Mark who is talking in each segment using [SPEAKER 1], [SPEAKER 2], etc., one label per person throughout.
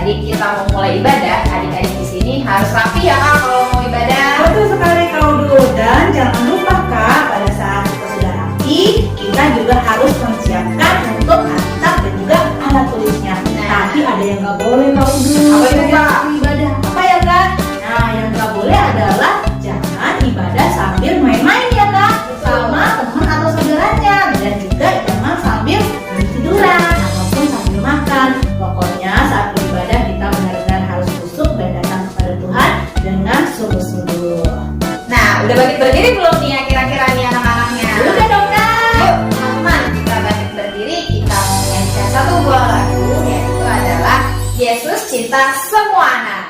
[SPEAKER 1] adik-adik kita mau mulai ibadah, adik-adik di sini harus rapi ya Kak kalau mau ibadah.
[SPEAKER 2] Betul sekali Kak Udu. Dan jangan lupa Kak, pada saat kita sudah rapi, kita juga harus mempersiapkan untuk Alkitab dan juga alat tulisnya. Tapi ada yang nggak boleh Kak Udu.
[SPEAKER 1] Apa itu Kak?
[SPEAKER 2] Ibadah apa ya Kak? Nah, yang nggak boleh adalah jangan ibadah sambil main-main ya Kak, sama teman atau saudaranya, dan juga jangan sambil tiduran ataupun sambil makan. Pokoknya saat beribadah kita benar-benar harus khusyuk dan datang kepada Tuhan dengan sungguh-sungguh.
[SPEAKER 1] Nah, udah bangkit berdiri belum nih ya kira-kira nih anak-anaknya?
[SPEAKER 2] Udah dong Kak.
[SPEAKER 1] Yuk teman-teman, kita bangkit berdiri, kita mau menyanyikan satu buah lagu, yaitu adalah Yesus Cinta Semua Anak.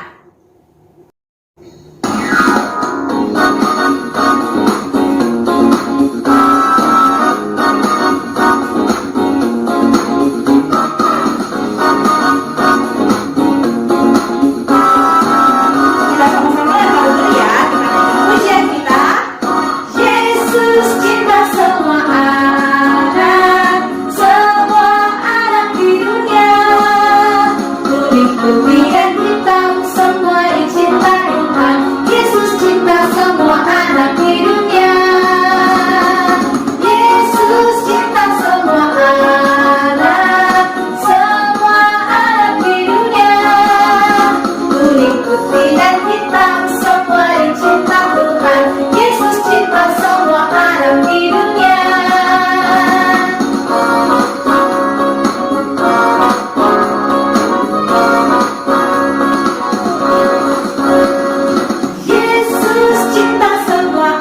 [SPEAKER 2] Kita sama-sama ya Kak Udu ya. Kita nyanyi pujian kita. Yesus cinta semua anak di dunia. Kuning, putih dan hitam semua dicintai Tuhan. Yesus cinta semua anak di dunia. Yesus cinta semua anak di dunia. Kuning, putih dan hitam semua dicinta Tuhan. Yesus cinta semua anak di dunia. Yesus cinta semua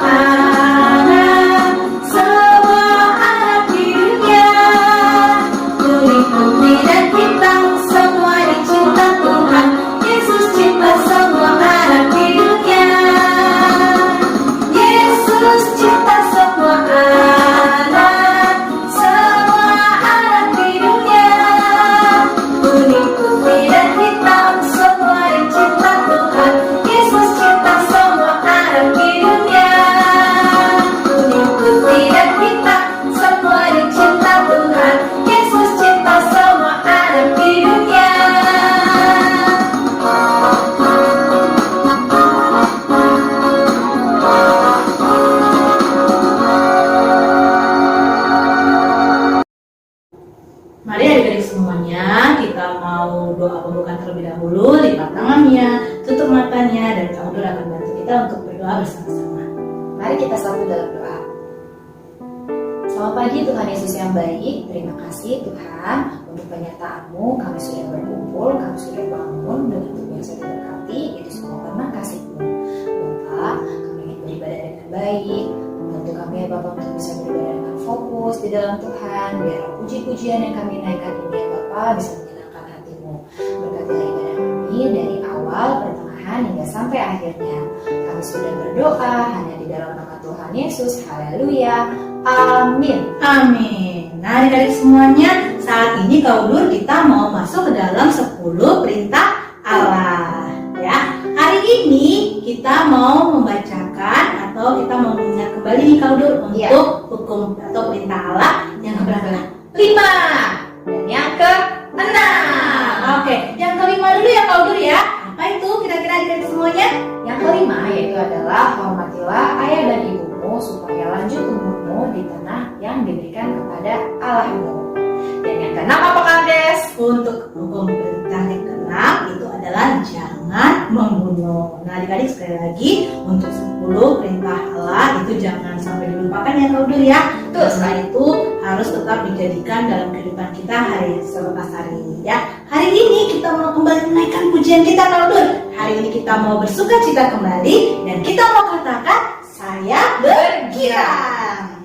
[SPEAKER 2] anak di dunia. Kuning, putih dan hitam semua dicinta Tuhan. Yesus cinta semua anak di dunia. Yesus cinta semua anak di dunia. Kuning, putih dan hitam semua dicinta Tuhan. Yesus cinta semua anak di dunia. Kuning, putih dan hitam semua dicinta Tuhan. Yesus cinta semua anak di dunia. Mari adik-adik semuanya, kita mau doa pembukaan terlebih dahulu. Lipat tangannya, tutup matanya, dan Kak Udu akan bantu kita untuk berdoa bersama-sama.
[SPEAKER 1] Mari kita satu dalam doa. Selamat pagi Tuhan Yesus yang baik. Terima kasih Tuhan untuk penyertaan-Mu. Kami sudah berkumpul, kami sudah bangun dengan tubuh yang sudah diberkati. Itu semua karena kasih-Mu. Bapak, kami ingin beribadah dengan baik. Bantu kami ya Bapak untuk bisa beribadah dengan fokus di dalam Tuhan. Biar puji-pujian yang kami naikkan ini ya Bapak bisa menyenangkan hati-Mu. Berkatilah ibadah kami dari awal, pertengahan hingga sampai akhirnya. Kami sudah berdoa hanya di dalam nama Tuhan Yesus. Haleluya. Amin.
[SPEAKER 2] Amin. Nah adik-adik semuanya, saat ini Kak Udu kita mau masuk ke dalam 10 perintah Allah. Ya, hari ini kita mau membacakan atau kita mau mengingat kembali nih Kak Udu untuk hukum atau perintah Allah yang keberapa?
[SPEAKER 1] 5 dan yang ke-6.
[SPEAKER 2] Oke, yang kelima dulu ya Kak Udu ya. Apa itu kira-kira adik-adik semuanya?
[SPEAKER 1] Yang kelima yaitu adalah hormatilah ayah dan ibumu supaya lanjut umurmu di tanah yang diberikan kepada Allahmu. Dan yang keenam apa Kandes?
[SPEAKER 2] Untuk hukum perintah yang keenam itu adalah jangan membunuh. Nah adik-adik sekali lagi untuk 10 perintah Allah itu jangan sampai dilupakan ya Kak Udu ya.
[SPEAKER 1] Betul.
[SPEAKER 2] Setelah itu harus tetap dijadikan dalam kehidupan kita hari selepas hari ini ya. Hari ini kita mau kembali menaikkan pujian kita Kak Udu. Hari ini kita mau bersuka cita kembali dan kita mau katakan saya bergirang.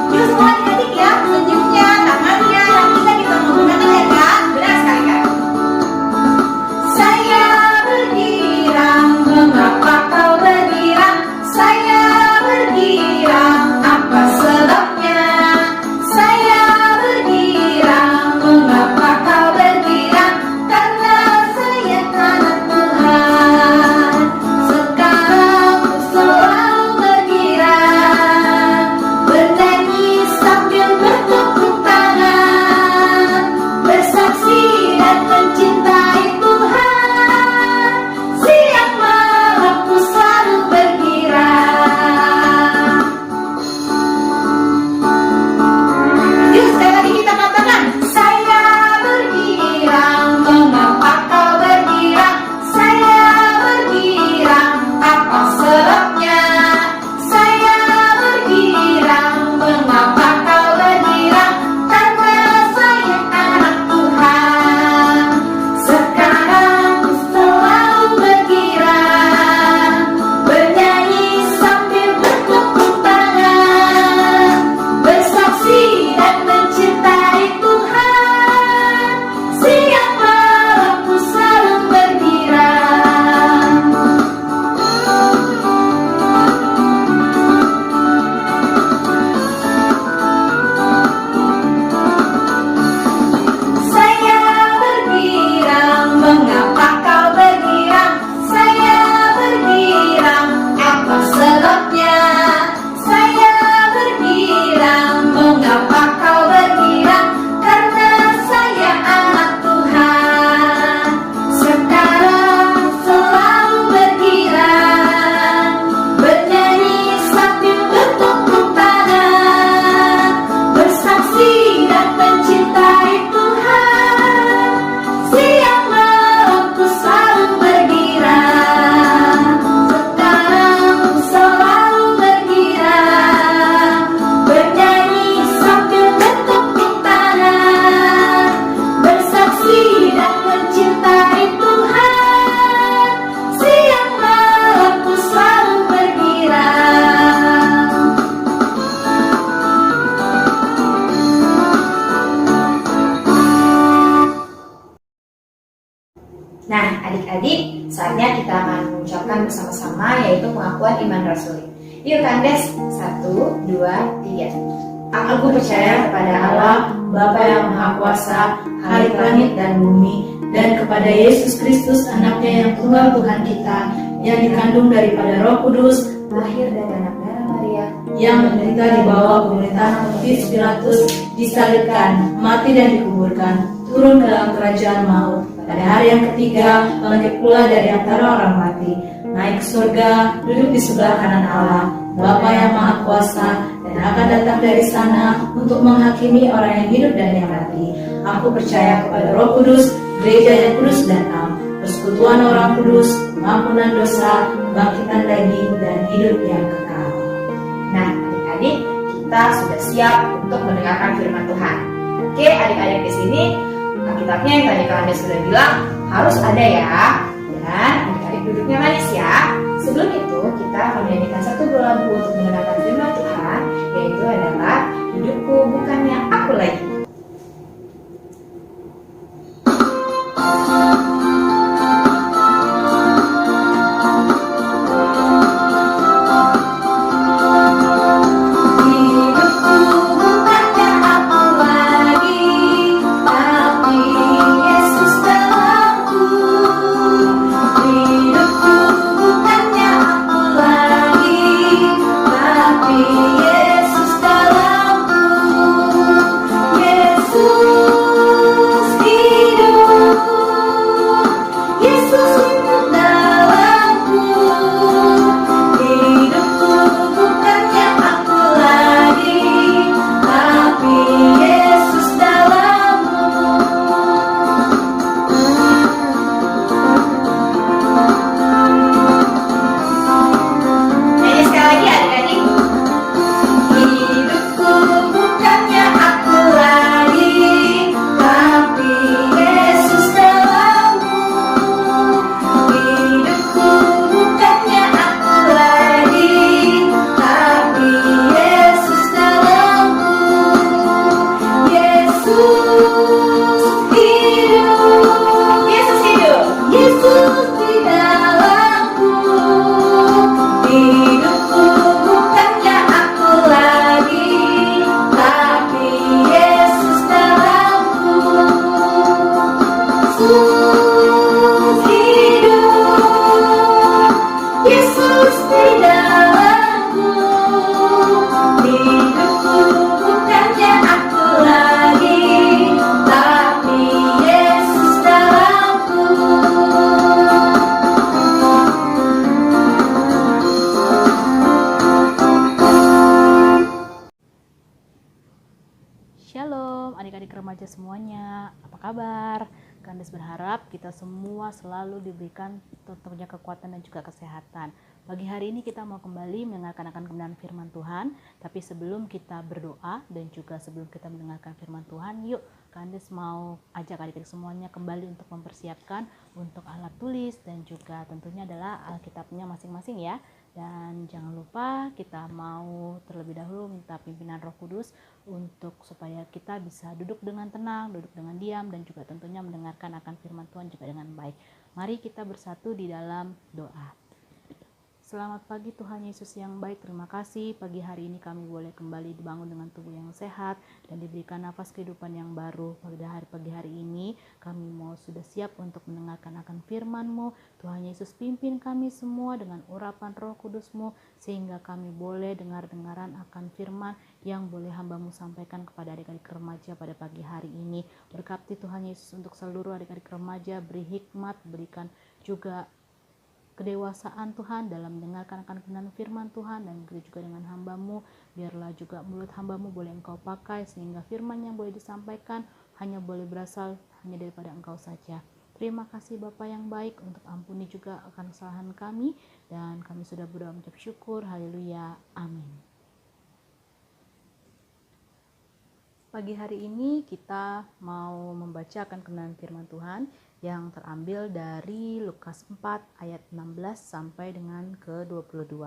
[SPEAKER 2] Yuk semua adik-adik ya, senyumnya, tangannya, hatinya kita menggunakan ya Kak.
[SPEAKER 1] Benar sekali Kak.
[SPEAKER 2] Saya bergirang, mengapa kau bergirang? Saya bergirang, apa sebabnya? Saya bergirang, mengapa kau bergirang? Karena saya anak Tuhan.
[SPEAKER 1] Adik-adik, saatnya kita akan mengucapkan bersama-sama yaitu pengakuan iman rasuli. Yuk Kandes, 1, 2, 3.
[SPEAKER 2] Aku percaya kepada Allah, Bapa yang Maha Kuasa, Khalik langit dan bumi, dan kepada Yesus Kristus, anaknya yang tunggal Tuhan kita, yang dikandung daripada Roh Kudus,
[SPEAKER 1] Lahir dari anak darah Maria,
[SPEAKER 2] yang menderita di bawah pemerintahan Pontius Pilatus, disalibkan, mati dan dikuburkan, turun ke dalam kerajaan maut. Pada hari yang ketiga, bangkit pula dari antara orang mati, naik ke surga, duduk di sebelah kanan Allah, Bapa yang Maha Kuasa, dan akan datang dari sana untuk menghakimi orang yang hidup dan yang mati. Aku percaya kepada Roh Kudus, gereja yang kudus dan am, persekutuan orang kudus, pengampunan dosa, kebangkitan daging, dan hidup yang kekal.
[SPEAKER 1] Nah, adik-adik, kita sudah siap untuk mendengarkan firman Tuhan. Oke, adik-adik di sini Alkitabnya yang tadi kalian sudah bilang harus ada ya. Dan adik-adik duduknya manis ya. Sebelum itu, kita akan menyanyikan satu buah lagu untuk mendengarkan firman Tuhan, yaitu adalah Hidupku Bukannya Aku Lagi.
[SPEAKER 3] Shalom adik-adik remaja semuanya, apa kabar? Kandes berharap kita semua selalu diberikan tentunya kekuatan dan juga kesehatan. Pagi hari ini kita mau kembali mendengarkan akan kebenaran firman Tuhan. Tapi sebelum kita berdoa dan juga sebelum kita mendengarkan firman Tuhan, yuk Kandes mau ajak adik-adik semuanya kembali untuk mempersiapkan untuk alat tulis dan juga tentunya adalah Alkitabnya masing-masing ya. Dan jangan lupa kita mau terlebih dahulu minta pimpinan Roh Kudus untuk supaya kita bisa duduk dengan tenang, duduk dengan diam, dan juga tentunya mendengarkan akan firman Tuhan juga dengan baik. Mari kita bersatu di dalam doa. Selamat pagi Tuhan Yesus yang baik, terima kasih pagi hari ini kami boleh kembali dibangun dengan tubuh yang sehat dan diberikan nafas kehidupan yang baru. Pada pagi hari ini kami mau sudah siap untuk mendengarkan akan firman-Mu. Tuhan Yesus pimpin kami semua dengan urapan Roh Kudus-Mu sehingga kami boleh dengar-dengaran akan firman yang boleh hamba-Mu sampaikan kepada adik-adik remaja pada pagi hari ini. Berkati Tuhan Yesus untuk seluruh adik-adik remaja, beri hikmat, berikan juga kedewasaan Tuhan dalam mendengarkan akan kebenaran firman Tuhan, dan juga dengan hamba-Mu, biarlah juga mulut hamba-Mu boleh Engkau pakai sehingga firman yang boleh disampaikan hanya boleh berasal hanya daripada Engkau saja. Terima kasih Bapa yang baik, untuk ampuni juga akan kesalahan kami, dan kami sudah berdoa mengucap syukur. Haleluya, amin. Pagi hari ini kita mau membaca akan kebenaran firman Tuhan yang terambil dari Lukas 4 ayat 16 sampai dengan ke-22.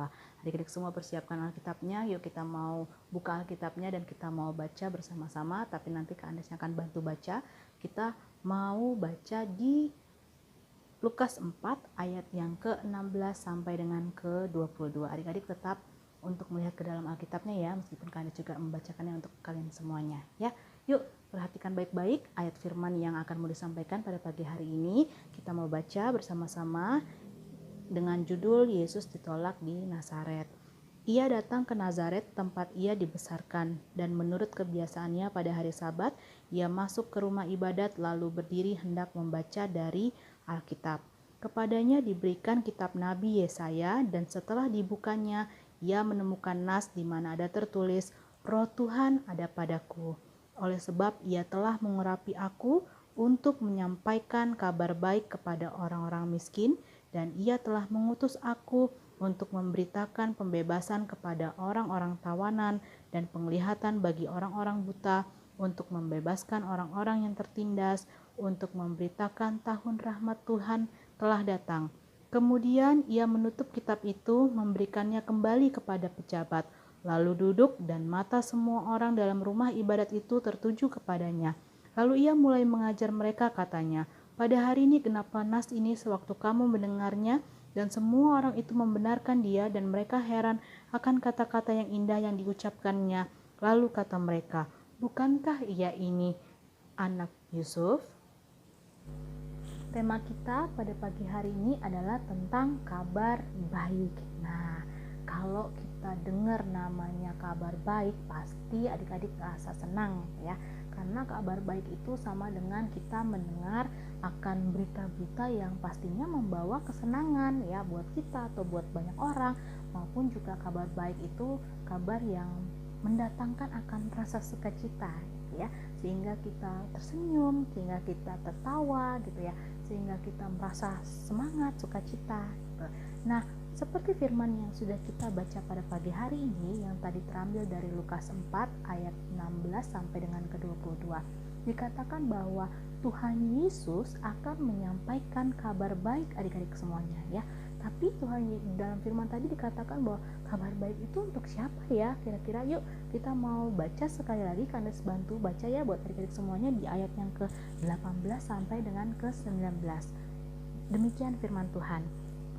[SPEAKER 3] Adik-adik semua persiapkan Alkitabnya, yuk kita mau buka Alkitabnya dan kita mau baca bersama-sama, tapi nanti Kak Andes yang akan bantu baca. Kita mau baca di Lukas 4 ayat yang ke-16 sampai dengan ke-22. Adik-adik tetap untuk melihat ke dalam Alkitabnya ya, meskipun kalian juga membacakannya untuk kalian semuanya ya. Yuk perhatikan baik-baik ayat firman yang akan mau disampaikan pada pagi hari ini. Kita mau baca bersama-sama dengan judul Yesus ditolak di Nazaret. Ia datang ke Nazaret tempat ia dibesarkan, dan menurut kebiasaannya pada hari Sabat, ia masuk ke rumah ibadat lalu berdiri hendak membaca dari Alkitab. Kepadanya diberikan kitab Nabi Yesaya, dan setelah dibukanya, ia menemukan nas di mana ada tertulis, Roh Tuhan ada padaku, oleh sebab ia telah mengurapi aku untuk menyampaikan kabar baik kepada orang-orang miskin, dan ia telah mengutus aku untuk memberitakan pembebasan kepada orang-orang tawanan dan penglihatan bagi orang-orang buta, untuk membebaskan orang-orang yang tertindas, untuk memberitakan tahun rahmat Tuhan telah datang. Kemudian ia menutup kitab itu, memberikannya kembali kepada pejabat, lalu duduk, dan mata semua orang dalam rumah ibadat itu tertuju kepadanya. Lalu ia mulai mengajar mereka, katanya, pada hari ini genaplah nas ini sewaktu kamu mendengarnya. Dan semua orang itu membenarkan dia, dan mereka heran akan kata-kata yang indah yang diucapkannya. Lalu kata mereka, bukankah ia ini anak Yusuf? Tema kita pada pagi hari ini adalah tentang kabar baik. Nah, kalau kita dengar namanya kabar baik, pasti adik-adik rasa senang ya. Karena kabar baik itu sama dengan kita mendengar akan berita-berita yang pastinya membawa kesenangan ya buat kita atau buat banyak orang, maupun juga kabar baik itu kabar yang mendatangkan akan rasa sukacita gitu ya, sehingga kita tersenyum, sehingga kita tertawa gitu ya, sehingga kita merasa semangat, sukacita gitu. Nah, seperti firman yang sudah kita baca pada pagi hari ini yang tadi terambil dari Lukas 4 ayat 16 sampai dengan ke-22, dikatakan bahwa Tuhan Yesus akan menyampaikan kabar baik adik-adik semuanya ya. Tapi Tuhan dalam firman tadi dikatakan bahwa kabar baik itu untuk siapa ya? Kira-kira yuk kita mau baca sekali lagi, Kandes bantu baca ya buat adik-adik semuanya di ayat yang ke-18 sampai dengan ke-19. Demikian firman Tuhan.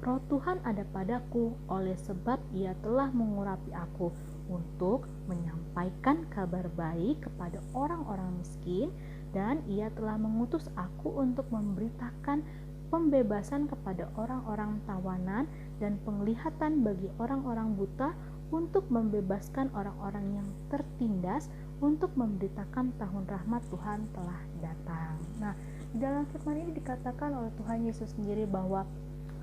[SPEAKER 3] Roh Tuhan ada padaku, oleh sebab ia telah mengurapi aku untuk menyampaikan kabar baik kepada orang-orang miskin, dan ia telah mengutus aku untuk memberitakan pembebasan kepada orang-orang tawanan dan penglihatan bagi orang-orang buta, untuk membebaskan orang-orang yang tertindas, untuk memberitakan tahun rahmat Tuhan telah datang. Nah, di dalam firman ini dikatakan oleh Tuhan Yesus sendiri bahwa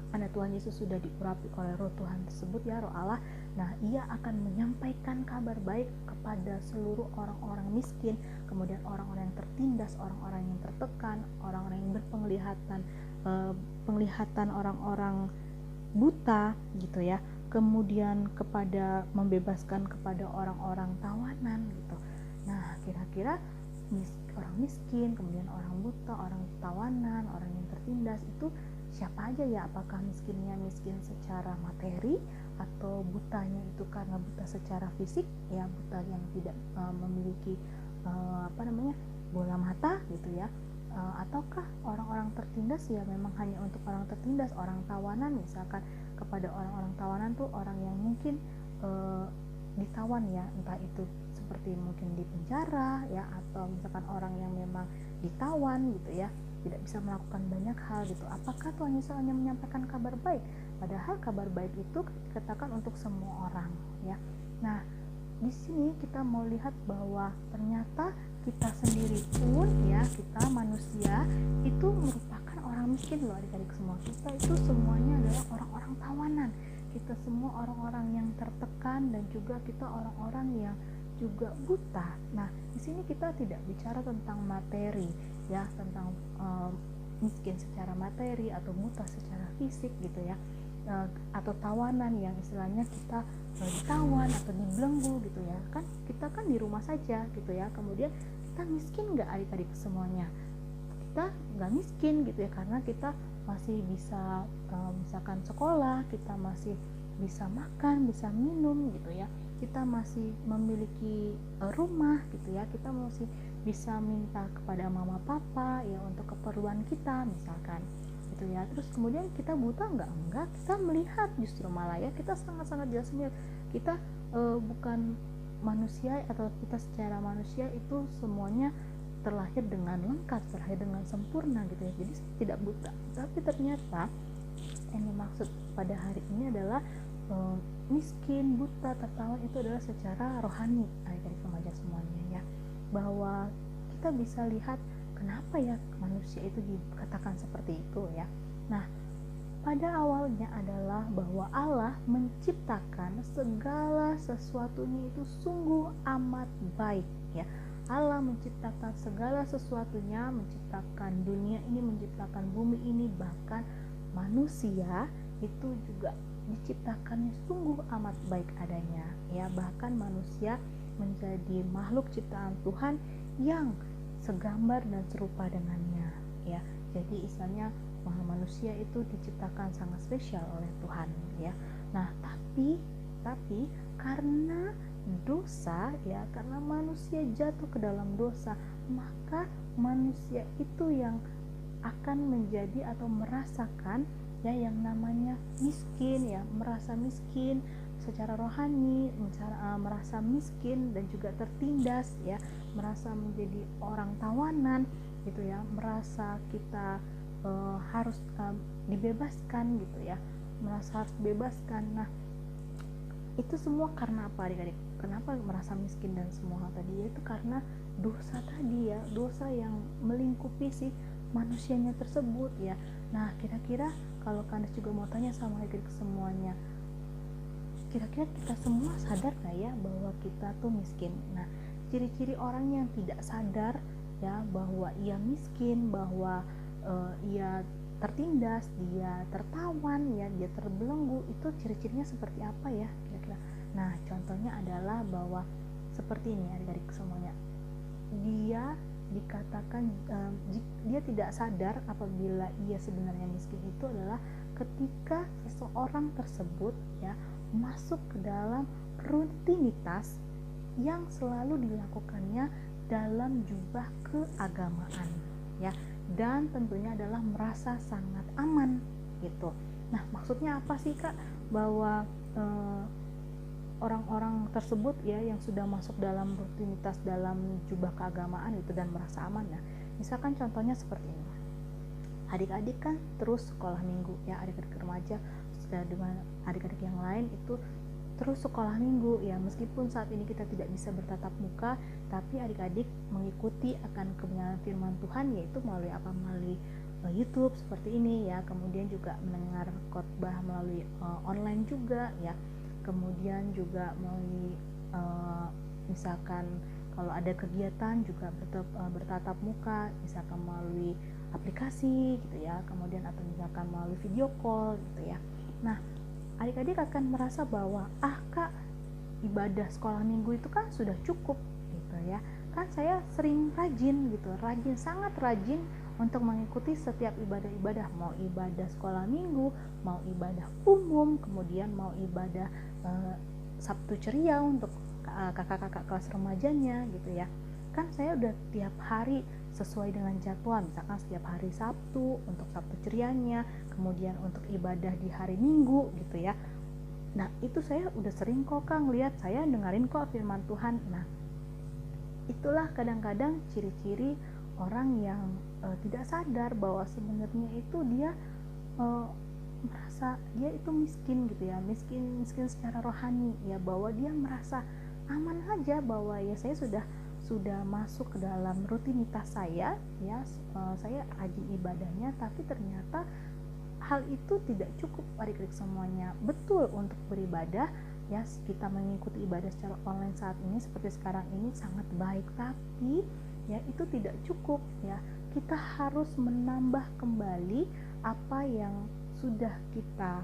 [SPEAKER 3] karena Tuhan Yesus sudah diurapi oleh Roh Tuhan tersebut ya, Roh Allah. Nah, ia akan menyampaikan kabar baik kepada seluruh orang-orang miskin, kemudian orang-orang yang tertindas, orang-orang yang tertekan, orang-orang yang berpenglihatan, penglihatan orang-orang buta gitu ya. Kemudian kepada membebaskan kepada orang-orang tawanan gitu. Nah, kira-kira orang miskin, kemudian orang buta, orang tawanan, orang yang tertindas itu siapa aja ya? Apakah miskinnya miskin secara materi, atau butanya itu karena buta secara fisik ya, buta yang tidak memiliki bola mata gitu ya, ataukah orang-orang tertindas ya memang hanya untuk orang tertindas, orang tawanan misalkan. Kepada orang-orang tawanan tuh orang yang mungkin ditawan ya, entah itu seperti mungkin di penjara ya, atau misalkan orang yang memang ditawan gitu ya, tidak bisa melakukan banyak hal gitu. Apakah Tuhan Yesus hanya menyampaikan kabar baik? Padahal kabar baik itu dikatakan untuk semua orang ya. Nah, di sini kita mau lihat bahwa ternyata kita sendiri pun ya, kita manusia itu merupakan orang miskin loh adik-adik semua. Kita itu semuanya adalah orang-orang tawanan. Kita semua orang-orang yang tertekan, dan juga kita orang-orang yang juga buta. Nah, di sini kita tidak bicara tentang materi ya, tentang miskin secara materi atau buta secara fisik gitu ya, atau tawanan yang istilahnya kita ditawan atau dibelenggu gitu ya. Kan kita kan di rumah saja gitu ya. Kemudian kita miskin nggak adik-adik semuanya? Kita nggak miskin gitu ya, karena kita masih bisa misalkan sekolah, kita masih bisa makan, bisa minum gitu ya, kita masih memiliki rumah gitu ya, kita masih bisa minta kepada mama papa ya untuk keperluan kita misalkan gitu ya. Terus kemudian kita buta enggak, kita melihat justru malah ya, kita sangat-sangat jelas melihat kita bukan manusia, atau kita secara manusia itu semuanya terlahir dengan lengkap, terlahir dengan sempurna gitu ya. Jadi tidak buta, tapi ternyata yang dimaksud pada hari ini adalah miskin, buta, tertawan itu adalah secara rohani, adik-adik remaja semuanya ya, bahwa kita bisa lihat kenapa ya manusia itu dikatakan seperti itu ya. Nah, pada awalnya adalah bahwa Allah menciptakan segala sesuatunya itu sungguh amat baik ya. Allah menciptakan segala sesuatunya, menciptakan dunia ini, menciptakan bumi ini, bahkan manusia itu juga diciptakannya sungguh amat baik adanya ya. Bahkan manusia menjadi makhluk ciptaan Tuhan yang segambar dan serupa dengannya ya. Jadi istilahnya manusia itu diciptakan sangat spesial oleh Tuhan ya. Nah, tapi karena dosa ya, karena manusia jatuh ke dalam dosa, maka manusia itu yang akan menjadi atau merasakan ya yang namanya miskin ya, merasa miskin secara rohani, merasa miskin dan juga tertindas ya, merasa menjadi orang tawanan gitu ya, merasa kita harus dibebaskan gitu ya, merasa harus dibebaskan. Nah, itu semua karena apa adik-adik? Kenapa merasa miskin dan semua hal tadi? Itu karena dosa tadi ya, dosa yang melingkupi si manusianya tersebut ya. Nah, kira-kira kalau Kandes juga mau tanya sama adik-adik semuanya, kira-kira kita semua sadar gak ya bahwa kita tuh miskin? Nah, ciri-ciri orang yang tidak sadar ya bahwa ia miskin, bahwa ia tertindas, dia tertawan ya, dia terbelenggu, itu ciri-cirinya seperti apa ya kira-kira? Nah, contohnya adalah bahwa seperti ini adik-adik semuanya, dia dikatakan dia tidak sadar apabila ia sebenarnya miskin itu adalah ketika seseorang tersebut ya masuk ke dalam rutinitas yang selalu dilakukannya dalam jubah keagamaan ya, dan tentunya adalah merasa sangat aman gitu. Nah, maksudnya apa sih Kak? Bahwa orang-orang tersebut ya yang sudah masuk dalam rutinitas dalam jubah keagamaan itu dan merasa aman. Nah, misalkan contohnya seperti ini, adik-adik kan terus sekolah minggu ya, adik-adik remaja sudah dengan adik-adik yang lain itu terus sekolah minggu ya, meskipun saat ini kita tidak bisa bertatap muka, tapi adik-adik mengikuti akan kebenaran firman Tuhan, yaitu melalui apa? Melalui YouTube seperti ini ya, kemudian juga mendengar khotbah melalui online juga ya, kemudian juga melalui misalkan kalau ada kegiatan juga bertatap muka, misalkan melalui aplikasi gitu ya, kemudian atau misalkan melalui video call gitu ya. Nah, adik-adik akan merasa bahwa Kak, ibadah sekolah minggu itu kan sudah cukup gitu ya, kan saya sering rajin gitu, sangat rajin untuk mengikuti setiap ibadah-ibadah, mau ibadah sekolah minggu, mau ibadah umum, kemudian mau ibadah Sabtu ceria untuk kakak-kakak kelas remajanya gitu ya, kan saya udah tiap hari sesuai dengan jadwal, misalkan setiap hari Sabtu untuk Sabtu cerianya, kemudian untuk ibadah di hari Minggu gitu ya. Nah, itu saya udah sering kok Kak ngeliat, saya dengerin kok firman Tuhan. Nah, itulah kadang-kadang ciri-ciri orang yang tidak sadar bahwa sebenarnya itu dia merasa dia itu miskin gitu ya, miskin secara rohani ya, bahwa dia merasa aman aja bahwa ya saya sudah masuk ke dalam rutinitas saya ya, saya rajin ibadahnya, tapi ternyata hal itu tidak cukup adik-adik semuanya. Betul, untuk beribadah ya, kita mengikuti ibadah secara online saat ini seperti sekarang ini sangat baik, tapi ya itu tidak cukup ya, kita harus menambah kembali apa yang sudah kita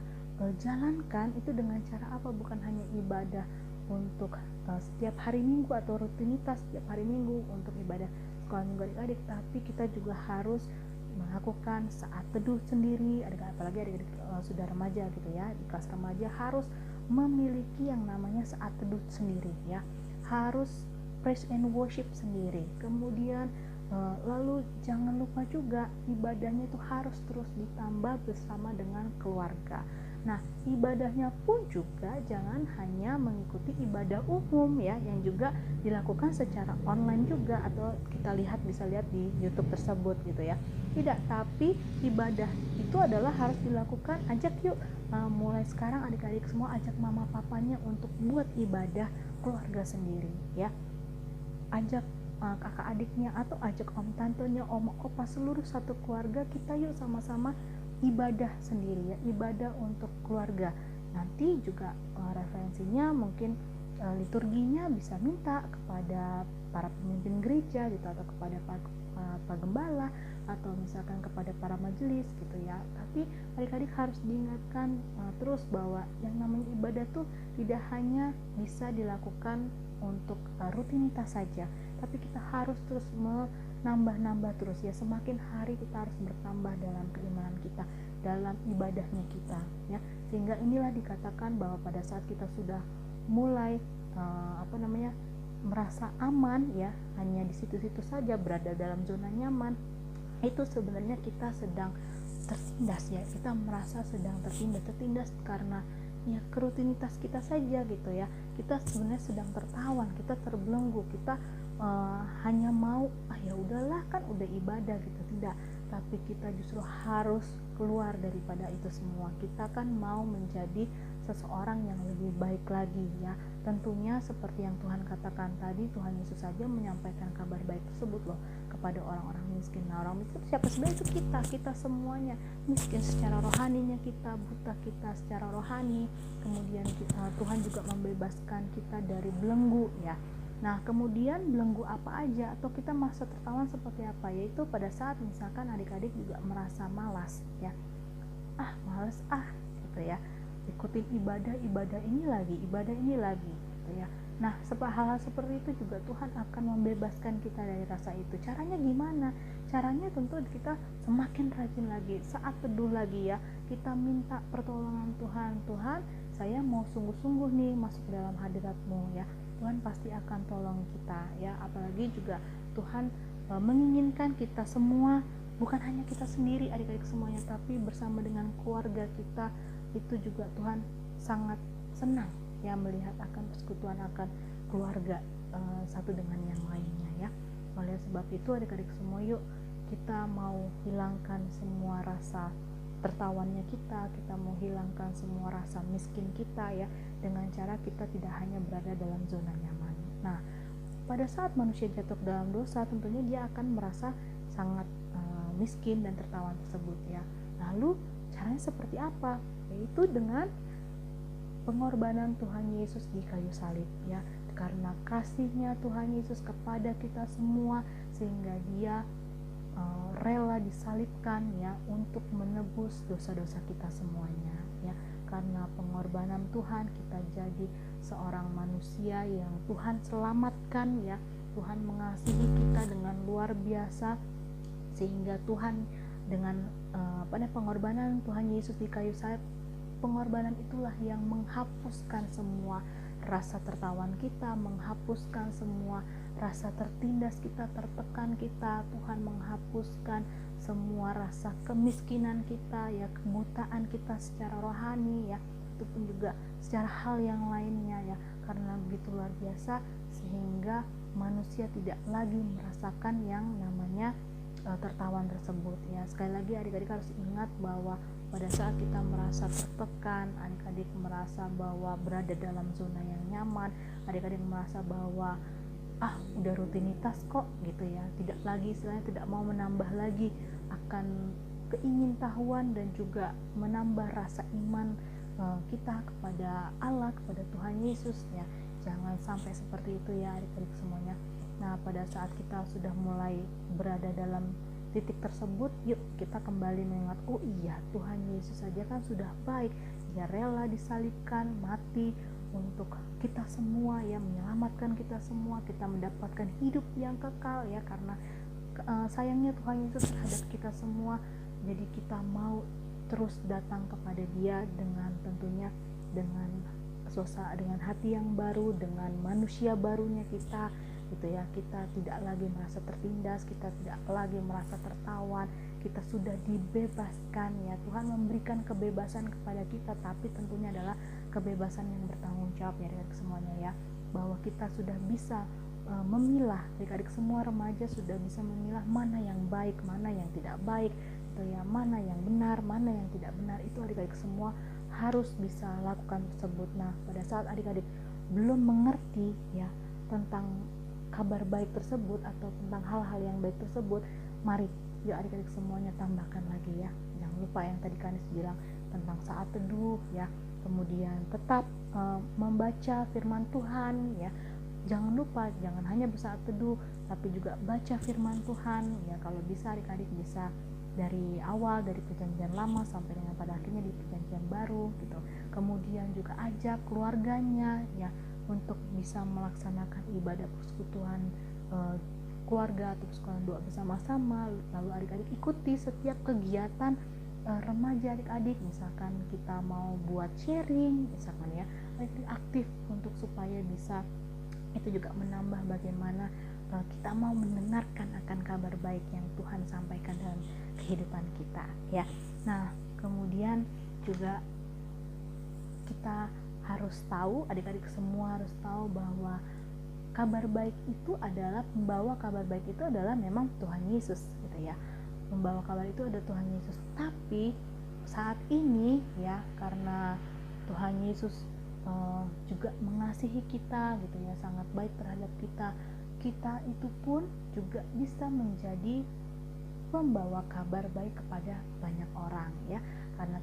[SPEAKER 3] jalankan itu dengan cara apa? Bukan hanya ibadah untuk setiap hari Minggu atau rutinitas setiap hari Minggu untuk ibadah sekolah minggu adik-adik, tapi kita juga harus melakukan saat teduh sendiri, apalagi adik-adik sudah remaja gitu ya, di kelas remaja harus memiliki yang namanya saat teduh sendiri ya, harus praise and worship sendiri, kemudian Lalu jangan lupa juga ibadahnya itu harus terus ditambah bersama dengan keluarga. Nah, ibadahnya pun juga jangan hanya mengikuti ibadah umum ya, yang juga dilakukan secara online juga, atau kita bisa lihat di YouTube tersebut gitu ya. Tidak, tapi ibadah itu adalah harus dilakukan, ajak yuk mulai sekarang adik-adik semua ajak mama papanya untuk buat ibadah keluarga sendiri ya. Ajak kakak adiknya atau ajak om tantenya, om opa, seluruh satu keluarga, kita yuk sama-sama ibadah sendiri ya, ibadah untuk keluarga. Nanti juga referensinya mungkin liturginya bisa minta kepada para pemimpin gereja gitu, atau kepada pak gembala, atau misalkan kepada para majelis gitu ya. Tapi adik-adik harus diingatkan terus bahwa yang namanya ibadah tuh tidak hanya bisa dilakukan untuk rutinitas saja, tapi kita harus terus menambah terus ya. Semakin hari kita harus bertambah dalam keimanan kita, dalam ibadahnya kita ya. Sehingga inilah dikatakan bahwa pada saat kita sudah mulai merasa aman ya, hanya di situ-situ saja berada dalam zona nyaman, itu sebenarnya kita sedang tertindas ya. Kita merasa sedang tertindas karena ya kerutinitas kita saja gitu ya. Kita sebenarnya sedang tertawan, kita terbelenggu, kita hanya mau ya udahlah kan udah ibadah gitu. Tidak, tapi kita justru harus keluar daripada itu semua. Kita kan mau menjadi seseorang yang lebih baik lagi ya. Tentunya seperti yang Tuhan katakan tadi, Tuhan Yesus saja menyampaikan kabar baik tersebut loh kepada orang-orang miskin. Nah, orang miskin siapa? Sebenarnya itu kita semuanya miskin secara rohaninya, kita buta kita secara rohani. Kemudian Tuhan juga membebaskan kita dari belenggu ya. Nah, kemudian belenggu apa aja, atau kita masa tertawan seperti apa? Yaitu pada saat misalkan adik-adik juga merasa malas ya, malas gitu ya, ikutin ibadah ini lagi gitu ya. Nah, hal-hal seperti itu juga Tuhan akan membebaskan kita dari rasa itu. Caranya gimana? Caranya tentu kita semakin rajin lagi, saat teduh lagi ya, kita minta pertolongan Tuhan. Tuhan, saya mau sungguh-sungguh nih masuk dalam hadirat-Mu ya. Tuhan pasti akan tolong kita ya. Apalagi juga Tuhan menginginkan kita semua, bukan hanya kita sendiri adik-adik semuanya, tapi bersama dengan keluarga kita. Itu juga Tuhan sangat senang ya melihat akan persekutuan akan keluarga satu dengan yang lainnya ya. Oleh sebab itu adik-adik semua, yuk kita mau hilangkan semua rasa tertawannya kita mau hilangkan semua rasa miskin kita ya, dengan cara kita tidak hanya berada dalam zona nyaman. Nah, pada saat manusia jatuh dalam dosa, tentunya dia akan merasa sangat miskin dan tertawan tersebut ya. Lalu caranya seperti apa? Yaitu dengan pengorbanan Tuhan Yesus di kayu salib ya. Karena kasihnya Tuhan Yesus kepada kita semua, sehingga dia rela disalibkan ya untuk menebus dosa-dosa kita semuanya ya. Karena pengorbanan Tuhan, kita jadi seorang manusia yang Tuhan selamatkan ya. Tuhan mengasihi kita dengan luar biasa, sehingga Tuhan dengan pengorbanan Tuhan Yesus di kayu salib, pengorbanan itulah yang menghapuskan semua rasa tertawan kita, menghapuskan semua rasa tertindas kita, tertekan kita. Tuhan menghapuskan semua rasa kemiskinan kita ya, kebutaan kita secara rohani ya, itu pun juga secara hal yang lainnya ya. Karena begitu luar biasa, sehingga manusia tidak lagi merasakan yang namanya tertawan tersebut ya. Sekali lagi adik-adik harus ingat bahwa pada saat kita merasa tertekan, adik-adik merasa bahwa berada dalam zona yang nyaman, adik-adik merasa bahwa udah rutinitas kok gitu ya, tidak lagi istilahnya tidak mau menambah lagi akan keingintahuan dan juga menambah rasa iman kita kepada Allah, kepada Tuhan Yesus ya. Jangan sampai seperti itu ya adik-adik semuanya. Nah, pada saat kita sudah mulai berada dalam titik tersebut, yuk kita kembali mengingat, oh iya, Tuhan Yesus saja kan sudah baik, dia rela disalibkan, mati untuk kita semua ya, menyelamatkan kita semua, kita mendapatkan hidup yang kekal ya, karena sayangnya Tuhan Yesus terhadap kita semua. Jadi kita mau terus datang kepada dia dengan tentunya dengan hati yang baru, dengan manusia barunya kita. gitu ya. Kita tidak lagi merasa tertindas, kita tidak lagi merasa tertawan, kita sudah dibebaskan ya. Tuhan memberikan kebebasan kepada kita, tapi tentunya adalah kebebasan yang bertanggung jawab ya adik-adik semuanya ya, bahwa kita sudah bisa memilah, adik-adik semua remaja sudah bisa memilah mana yang baik, mana yang tidak baik gitu ya, mana yang benar, mana yang tidak benar. Itu adik-adik semua harus bisa lakukan tersebut. Nah, pada saat adik-adik belum mengerti ya tentang kabar baik tersebut atau tentang hal-hal yang baik tersebut, mari yuk adik-adik semuanya tambahkan lagi ya. Jangan lupa yang tadi Kanis bilang tentang saat teduh ya, kemudian tetap membaca firman Tuhan ya. Jangan lupa, jangan hanya bersaat teduh, tapi juga baca firman Tuhan ya. Kalau bisa adik-adik bisa dari awal, dari perjanjian lama sampai dengan pada akhirnya di perjanjian baru gitu. Kemudian juga ajak keluarganya ya untuk bisa melaksanakan ibadah persekutuan keluarga atau persekutuan doa bersama-sama. Lalu adik-adik ikuti setiap kegiatan remaja adik-adik. Misalkan kita mau buat sharing, misalkan ya, adik-adik aktif untuk supaya bisa itu juga menambah bagaimana kita mau mendengarkan akan kabar baik yang Tuhan sampaikan dalam kehidupan kita ya. Nah, kemudian juga kita harus tahu, adik-adik semua harus tahu bahwa kabar baik itu adalah, membawa kabar baik itu adalah memang Tuhan Yesus gitu ya. Membawa kabar itu ada Tuhan Yesus. Tapi saat ini ya, karena Tuhan Yesus juga mengasihi kita gitu ya, sangat baik terhadap kita, kita itu pun juga bisa menjadi membawa kabar baik kepada banyak orang ya. Karena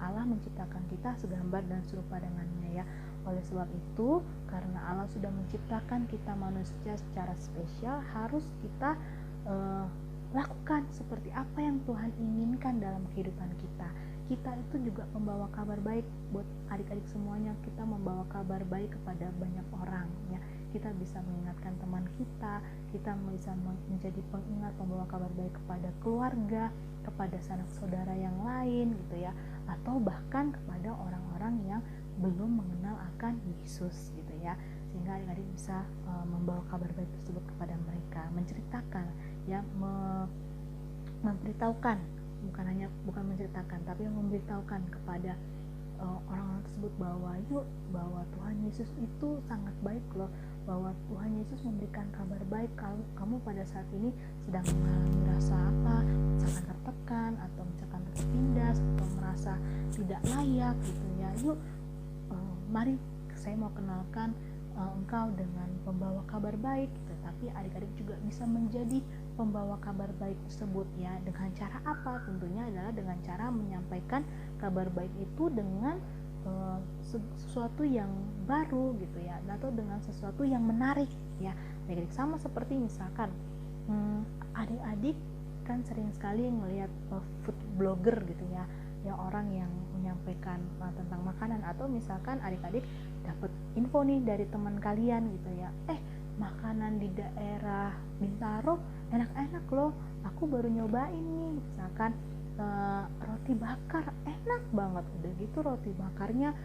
[SPEAKER 3] Allah menciptakan kita segambar dan serupa dengannya ya. Oleh sebab itu, karena Allah sudah menciptakan kita manusia secara spesial, harus kita lakukan seperti apa yang Tuhan inginkan dalam kehidupan kita. Kita itu juga membawa kabar baik buat adik-adik semuanya. Kita membawa kabar baik kepada banyak orang ya. Kita bisa mengingatkan teman kita bisa menjadi pengingat, membawa kabar baik kepada keluarga, kepada sanak saudara yang lain gitu ya, atau bahkan kepada orang-orang yang belum mengenal akan Yesus gitu ya. Sehingga adik-adik bisa membawa kabar baik tersebut kepada mereka, menceritakan ya, memberitahukan, bukan menceritakan, tapi memberitahukan kepada orang-orang tersebut bahwa Tuhan Yesus itu sangat baik loh, bahwa Tuhan Yesus memberikan kabar baik kalau kamu pada saat ini sedang mengalami rasa misalkan tertekan atau misalkan tertindas atau merasa tidak layak gitu ya. Yuk, mari saya mau kenalkan engkau dengan pembawa kabar baik gitu. Tapi adik-adik juga bisa menjadi pembawa kabar baik tersebut ya. Dengan cara apa? Tentunya adalah dengan cara menyampaikan kabar baik itu dengan sesuatu yang baru gitu ya, atau dengan sesuatu yang menarik ya. Adik-adik sama seperti misalkan adik-adik kan sering sekali melihat food blogger gitu ya, orang yang menyampaikan tentang makanan, atau misalkan adik-adik dapat info nih dari teman kalian gitu ya, makanan di daerah Bintaro enak-enak loh, aku baru nyobain nih, misalkan roti bakar enak banget, udah gitu roti bakarnya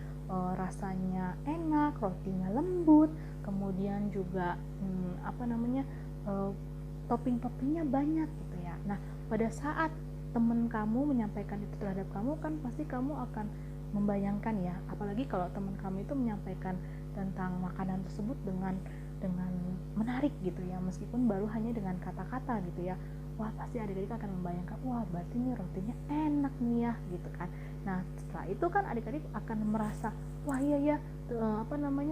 [SPEAKER 3] rasanya enak, rotinya lembut, kemudian juga topping-toppingnya banyak gitu ya. Nah, pada saat teman kamu menyampaikan itu terhadap kamu, kan pasti kamu akan membayangkan ya, apalagi kalau teman kamu itu menyampaikan tentang makanan tersebut dengan menarik gitu ya, meskipun baru hanya dengan kata-kata gitu ya. Wah, pasti adik-adik akan membayangkan, wah berarti nih rotinya enak nih ya gitu kan. Nah, setelah itu kan adik-adik akan merasa, wah iya ya,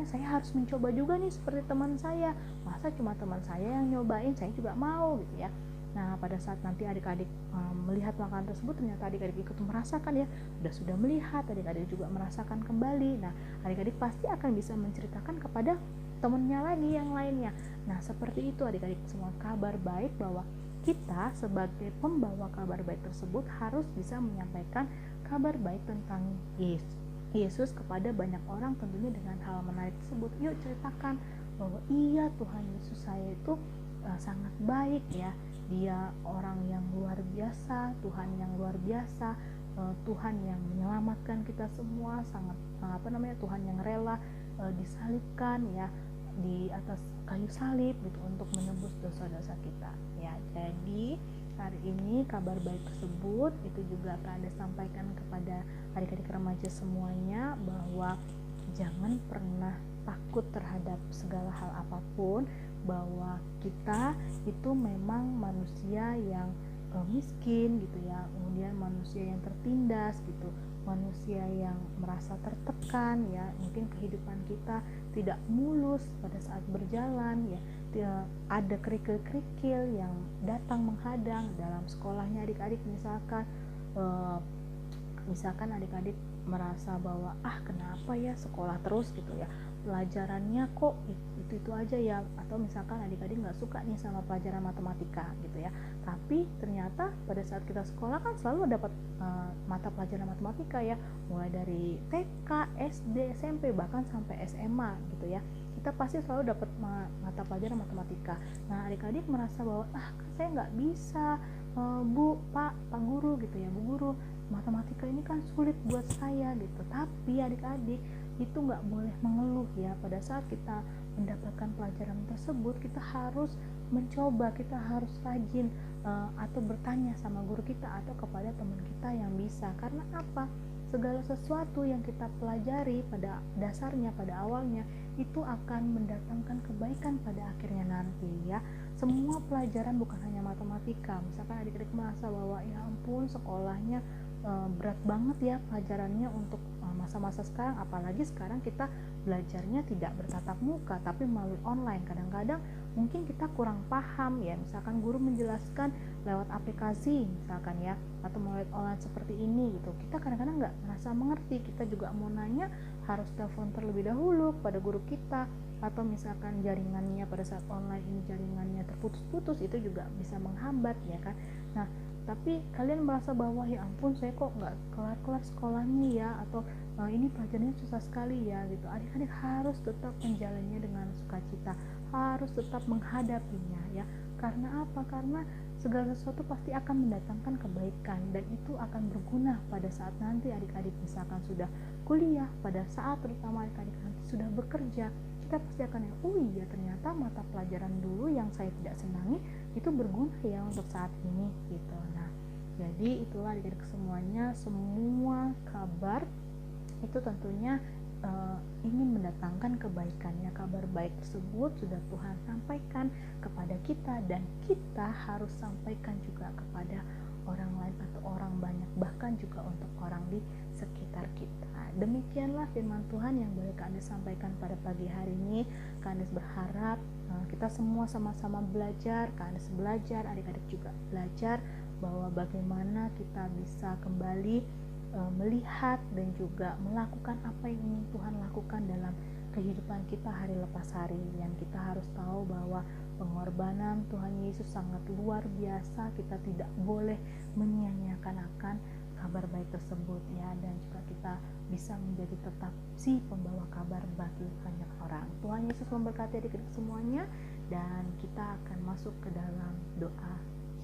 [SPEAKER 3] saya harus mencoba juga nih seperti teman saya. Masa cuma teman saya yang nyobain, saya juga mau gitu ya. Nah, pada saat nanti adik-adik melihat makanan tersebut, ternyata adik-adik ikut merasakan ya, sudah melihat, adik-adik juga merasakan kembali. Nah, adik-adik pasti akan bisa menceritakan kepada temannya lagi yang lainnya. Nah, seperti itu adik-adik semua, kabar baik, bahwa kita sebagai pembawa kabar baik tersebut harus bisa menyampaikan kabar baik tentang Yesus kepada banyak orang, tentunya dengan hal menarik tersebut. Yuk ceritakan bahwa iya, Tuhan Yesus saya itu sangat baik ya, dia orang yang luar biasa, Tuhan yang luar biasa, Tuhan yang menyelamatkan kita semua, sangat Tuhan yang rela disalibkan ya di atas kayu salib gitu untuk menebus dosa-dosa kita ya. Jadi hari ini kabar baik tersebut itu juga akan Anda sampaikan kepada adik-adik remaja semuanya, bahwa jangan pernah takut terhadap segala hal apapun, bahwa kita itu memang manusia yang miskin gitu ya, kemudian manusia yang tertindas gitu, manusia yang merasa tertekan ya, mungkin kehidupan kita tidak mulus pada saat berjalan ya, ada kerikil-kerikil yang datang menghadang dalam sekolahnya adik-adik, misalkan adik-adik merasa bahwa kenapa ya sekolah terus gitu ya, pelajarannya kok itu aja ya, atau misalkan adik-adik nggak suka nih sama pelajaran matematika gitu ya, tapi ternyata pada saat kita sekolah kan selalu dapat mata pelajaran matematika ya, mulai dari TK, SD, SMP, bahkan sampai SMA gitu ya, kita pasti selalu dapat mata pelajaran matematika. Nah adik-adik merasa bahwa kan saya nggak bisa, Bu, Pak Guru gitu ya, Bu Guru, matematika ini kan sulit buat saya gitu. Tapi adik-adik itu nggak boleh mengeluh ya. Pada saat kita mendapatkan pelajaran tersebut, kita harus mencoba, kita harus rajin atau bertanya sama guru kita atau kepada teman kita yang bisa. Karena apa? Segala sesuatu yang kita pelajari pada dasarnya, pada awalnya itu akan mendatangkan kebaikan pada akhirnya nanti ya. Semua pelajaran bukan hanya matematika. Misalkan adik-adik merasa bahwa ya ampun sekolahnya berat banget ya pelajarannya untuk masa-masa sekarang, apalagi sekarang kita belajarnya tidak bertatap muka tapi melalui online. Kadang-kadang mungkin kita kurang paham ya, misalkan guru menjelaskan lewat aplikasi misalkan ya, atau melalui online seperti ini gitu, kita kadang-kadang nggak merasa mengerti, kita juga mau nanya harus telepon terlebih dahulu pada guru kita, atau misalkan jaringannya pada saat online ini jaringannya terputus-putus, itu juga bisa menghambat ya kan. Nah tapi kalian merasa bahwa ya ampun saya kok nggak kelar-kelar sekolahnya ya, atau ini pelajarannya susah sekali ya gitu, adik-adik harus tetap menjalannya dengan sukacita, harus tetap menghadapinya ya. Karena apa? Karena segala sesuatu pasti akan mendatangkan kebaikan, dan itu akan berguna pada saat nanti adik-adik misalkan sudah kuliah, pada saat terutama adik-adik nanti sudah bekerja, kita pasti akan oh iya ternyata mata pelajaran dulu yang saya tidak senangi itu berguna ya untuk saat ini gitu. Nah jadi itulah adik-adik semuanya, semua kabar itu tentunya ingin mendatangkan kebaikannya. Kabar baik tersebut sudah Tuhan sampaikan kepada kita, dan kita harus sampaikan juga kepada orang lain atau orang banyak, bahkan juga untuk orang di sekitar kita. Demikianlah firman Tuhan yang boleh Kak Andes sampaikan pada pagi hari ini. Kak Andes berharap kita semua sama-sama belajar, Kak Andes belajar, adik-adik juga belajar, bahwa bagaimana kita bisa kembali melihat dan juga melakukan apa yang ingin Tuhan lakukan dalam kehidupan kita hari lepas hari. Yang kita harus tahu bahwa pengorbanan Tuhan Yesus sangat luar biasa, kita tidak boleh menyia-nyiakan akan kabar baik tersebut ya, dan juga kita bisa menjadi tetap si pembawa kabar bagi banyak orang. Tuhan Yesus memberkati adik-adik semuanya, dan kita akan masuk ke dalam doa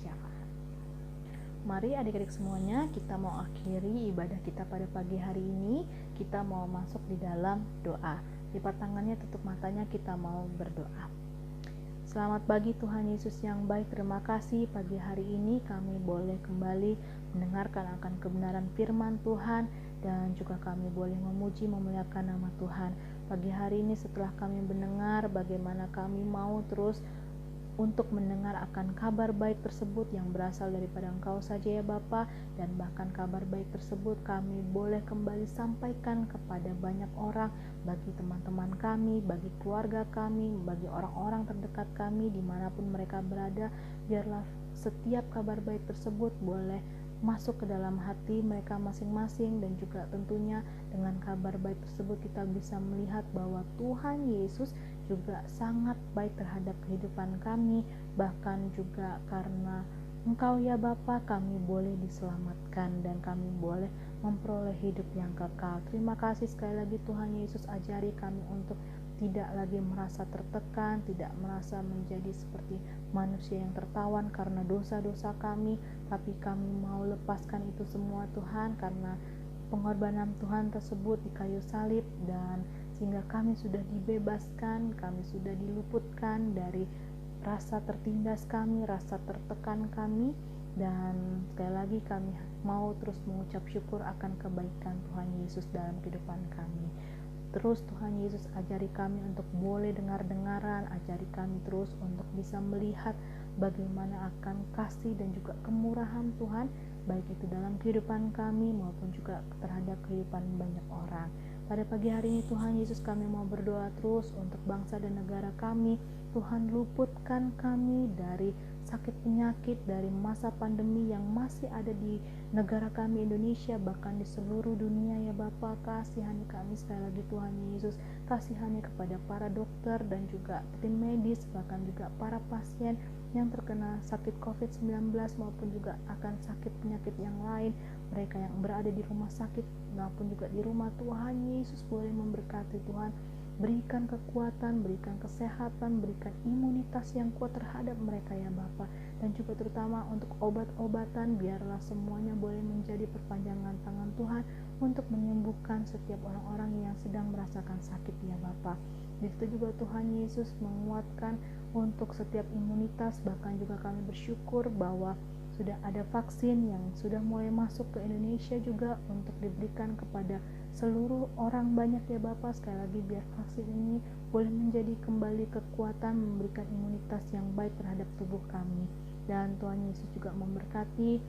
[SPEAKER 3] syafaat. Mari adik-adik semuanya, kita mau akhiri ibadah kita pada pagi hari ini. Kita mau masuk di dalam doa. Lipat tangannya, tutup matanya, kita mau berdoa. Selamat pagi Tuhan Yesus yang baik, terima kasih pagi hari ini kami boleh kembali mendengarkan akan kebenaran firman Tuhan, dan juga kami boleh memuji memuliakan nama Tuhan. Pagi hari ini setelah kami mendengar, bagaimana kami mau terus untuk mendengar akan kabar baik tersebut yang berasal daripada Engkau saja ya Bapa, dan bahkan kabar baik tersebut kami boleh kembali sampaikan kepada banyak orang, bagi teman-teman kami, bagi keluarga kami, bagi orang-orang terdekat kami dimanapun mereka berada. Biarlah setiap kabar baik tersebut boleh masuk ke dalam hati mereka masing-masing, dan juga tentunya dengan kabar baik tersebut kita bisa melihat bahwa Tuhan Yesus juga sangat baik terhadap kehidupan kami, bahkan juga karena Engkau ya Bapa kami boleh diselamatkan dan kami boleh memperoleh hidup yang kekal. Terima kasih sekali lagi Tuhan Yesus, ajari kami untuk tidak lagi merasa tertekan, tidak merasa menjadi seperti manusia yang tertawan karena dosa-dosa kami, tapi kami mau lepaskan itu semua Tuhan, karena pengorbanan Tuhan tersebut di kayu salib, dan sehingga kami sudah dibebaskan, kami sudah diluputkan dari rasa tertindas kami, rasa tertekan kami. Dan sekali lagi kami mau terus mengucap syukur akan kebaikan Tuhan Yesus dalam kehidupan kami. Terus Tuhan Yesus ajari kami untuk boleh dengar-dengaran, ajari kami terus untuk bisa melihat bagaimana akan kasih dan juga kemurahan Tuhan, baik itu dalam kehidupan kami maupun juga terhadap kehidupan banyak orang. Pada pagi hari ini Tuhan Yesus, kami mau berdoa terus untuk bangsa dan negara kami. Tuhan, luputkan kami dari sakit penyakit, dari masa pandemi yang masih ada di negara kami Indonesia, bahkan di seluruh dunia ya Bapa. Kasihani kami sekali lagi Tuhan Yesus, kasihani kepada para dokter dan juga tim medis, bahkan juga para pasien yang terkena sakit COVID-19 maupun juga akan sakit penyakit yang lain, mereka yang berada di rumah sakit maupun juga di rumah. Tuhan Yesus boleh memberkati Tuhan, berikan kekuatan, berikan kesehatan, berikan imunitas yang kuat terhadap mereka ya Bapa. Dan juga terutama untuk obat-obatan, biarlah semuanya boleh menjadi perpanjangan tangan Tuhan untuk menyembuhkan setiap orang-orang yang sedang merasakan sakit ya Bapa. Begitu juga Tuhan Yesus menguatkan untuk setiap imunitas, bahkan juga kami bersyukur bahwa sudah ada vaksin yang sudah mulai masuk ke Indonesia juga untuk diberikan kepada seluruh orang banyak ya Bapa. Sekali lagi biar vaksin ini boleh menjadi kembali kekuatan, memberikan imunitas yang baik terhadap tubuh kami. Dan Tuhan Yesus juga memberkati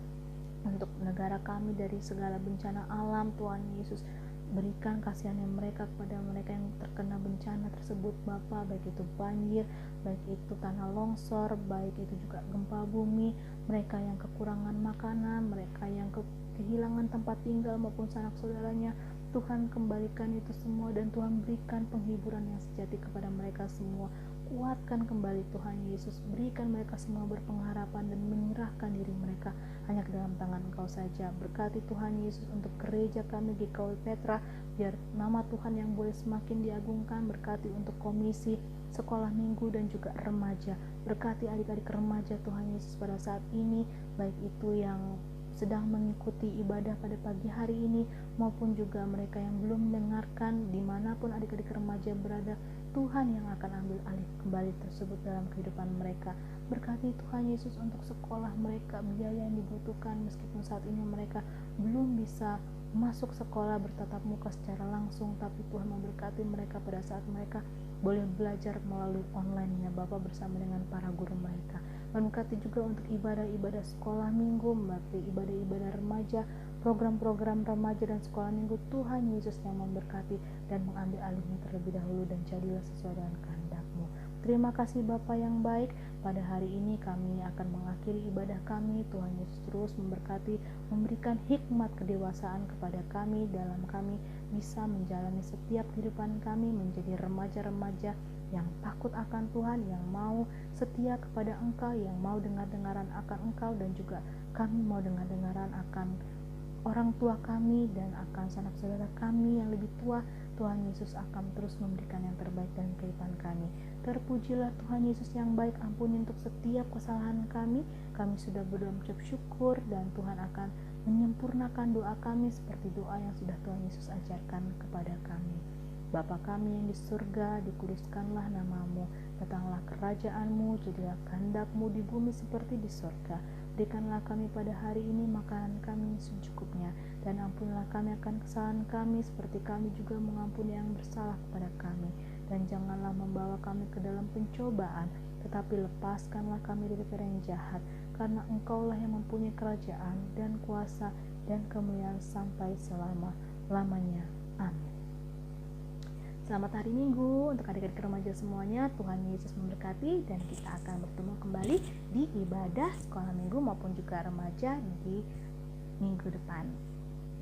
[SPEAKER 3] untuk negara kami dari segala bencana alam. Tuhan Yesus berikan kasihan mereka kepada mereka yang terkena bencana tersebut Bapa, baik itu banjir, baik itu tanah longsor, baik itu juga gempa bumi, mereka yang kekurangan makanan, mereka yang kehilangan tempat tinggal maupun sanak saudaranya. Tuhan, kembalikan itu semua dan Tuhan berikan penghiburan yang sejati kepada mereka semua. Kuatkan kembali Tuhan Yesus, berikan mereka semua berpengharapan dan menyerahkan diri mereka hanya ke dalam tangan Engkau saja. Berkati Tuhan Yesus untuk gereja kami GKW Petra, biar nama Tuhan yang boleh semakin diagungkan. Berkati untuk komisi sekolah minggu dan juga remaja. Berkati adik-adik remaja Tuhan Yesus pada saat ini, baik itu yang sedang mengikuti ibadah pada pagi hari ini maupun juga mereka yang belum mendengarkan, dimanapun adik-adik remaja berada, Tuhan yang akan ambil alih kembali tersebut dalam kehidupan mereka. Berkati Tuhan Yesus untuk sekolah mereka, biaya yang dibutuhkan meskipun saat ini mereka belum bisa masuk sekolah bertatap muka secara langsung, tapi Tuhan memberkati mereka pada saat mereka boleh belajar melalui online ya Bapa bersama dengan para guru mereka. Memberkati juga untuk ibadah-ibadah sekolah minggu, berarti ibadah-ibadah remaja, program-program remaja dan sekolah minggu. Tuhan Yesus yang memberkati dan mengambil alihnya terlebih dahulu, dan jadilah sesuai dengan kehendak-Mu. Terima kasih Bapa yang baik. Pada hari ini kami akan mengakhiri ibadah kami. Tuhan Yesus terus memberkati, memberikan hikmat kedewasaan kepada kami dalam kami bisa menjalani setiap kehidupan kami menjadi remaja-remaja yang takut akan Tuhan, yang mau setia kepada Engkau, yang mau dengar-dengaran akan Engkau, dan juga kami mau dengar-dengaran akan orang tua kami dan akan sanak saudara kami yang lebih tua. Tuhan Yesus akan terus memberikan yang terbaik dalam kehidupan kami. Terpujilah Tuhan Yesus yang baik, ampuni untuk setiap kesalahan kami. Kami sudah berdoa mengucap syukur, dan Tuhan akan menyempurnakan doa kami seperti doa yang sudah Tuhan Yesus ajarkan kepada kami. Bapa kami yang di surga, dikuduskanlah nama-Mu, datanglah kerajaan-Mu, jadilah kehendak-Mu di bumi seperti di surga. Berikanlah kami pada hari ini makanan kami secukupnya, dan ampunilah kami akan kesalahan kami seperti kami juga mengampuni yang bersalah kepada kami. Dan janganlah membawa kami ke dalam pencobaan, tetapi lepaskanlah kami dari perkara yang jahat, karena Engkaulah yang mempunyai kerajaan dan kuasa dan kemuliaan sampai selama-lamanya. Amin. Selamat hari Minggu untuk adik-adik remaja semuanya. Tuhan Yesus memberkati, dan kita akan bertemu kembali di ibadah sekolah minggu maupun juga remaja di minggu depan.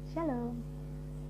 [SPEAKER 3] Shalom.